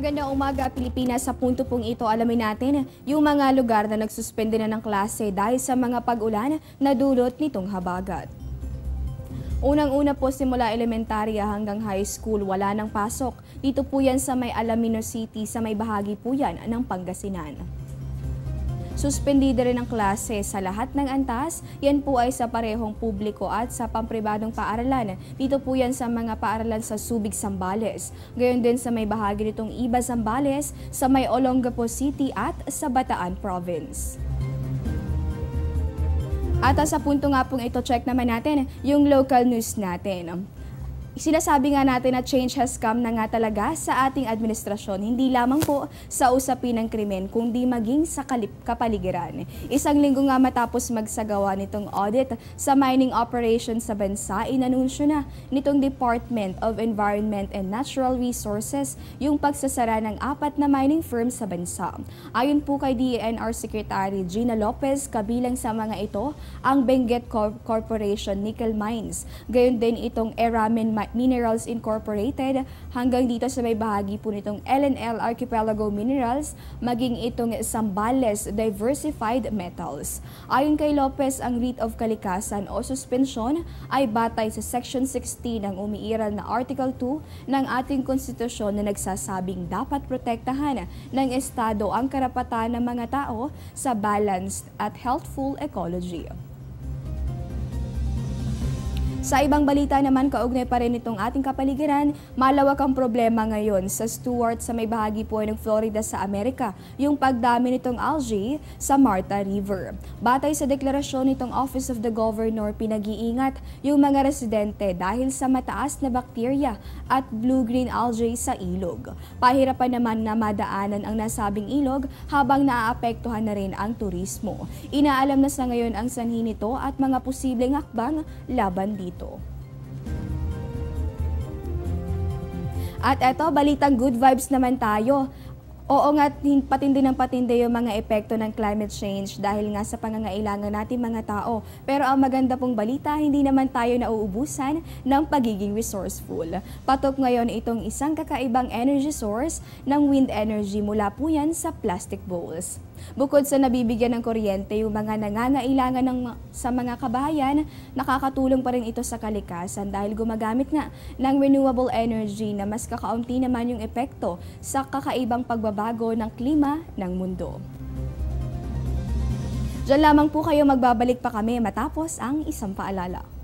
Magandang umaga, Pilipinas. Sa punto pong ito, alamin natin yung mga lugar na nagsuspende na ng klase dahil sa mga pag-ulan na dulot nitong habagat. Unang-una po, simula elementarya hanggang high school, wala nang pasok. Dito po yan sa may Alamino City, sa may bahagi po yan ng Pangasinan. Suspendida rin ang klase sa lahat ng antas, yan po ay sa parehong publiko at sa pampribadong paaralan. Dito po yan sa mga paaralan sa Subic, Zambales. Gayon din sa may bahagi nitong Iba, Zambales, sa may Olongapo City at sa Bataan Province. At sa punto nga pong ito, check naman natin yung local news natin. Sinasabi nga natin na change has come na nga talaga sa ating administrasyon, hindi lamang po sa usapin ng krimen, kundi maging sa kapaligiran. Isang linggo nga matapos magsagawa nitong audit sa mining operation sa bansa, inanunsyo na nitong Department of Environment and Natural Resources yung pagsasara ng 4 na mining firms sa bansa. Ayon po kay DENR Secretary Gina Lopez, kabilang sa mga ito ang Benguet Corporation Nickel Mines, gayon din itong Eramin Minerals Incorporated, hanggang dito sa may bahagi po nitong L&L Archipelago Minerals, maging itong Zambales Diversified Metals. Ayon kay Lopez, ang writ of kalikasan o suspensyon ay batay sa Section 16 ng umiiral na Article 2 ng ating konstitusyon na nagsasabing dapat protektahan ng Estado ang karapatan ng mga tao sa balanced at healthful ecology. Sa ibang balita naman, kaugnay pa rin itong ating kapaligiran, malawak ang problema ngayon sa Stuart sa may bahagi po ng Florida sa Amerika, yung pagdami nitong algae sa Martha River. Batay sa deklarasyon nitong Office of the Governor, pinag-iingat yung mga residente dahil sa mataas na bakterya at blue-green algae sa ilog. Pahirapan naman na madaanan ang nasabing ilog habang naaapektuhan na rin ang turismo. Inaalam na sa ngayon ang sanhi nito at mga posibleng hakbang laban dito. At eto, balitang good vibes naman tayo. Oo nga, patindi ng patindi yung mga epekto ng climate change dahil nga sa pangangailangan natin mga tao. Pero ang maganda pong balita, hindi naman tayo nauubusan ng pagiging resourceful. Patok ngayon itong isang kakaibang energy source ng wind energy, mula po yan sa plastic bowls. Bukod sa nabibigyan ng kuryente yung mga nangangailangan sa mga kabahayan, nakakatulong pa rin ito sa kalikasan dahil gumagamit nga ng renewable energy na mas kakaunti naman yung epekto sa kakaibang pagbabago ng klima ng mundo. Diyan lamang po kayo, magbabalik pa kami matapos ang isang paalala.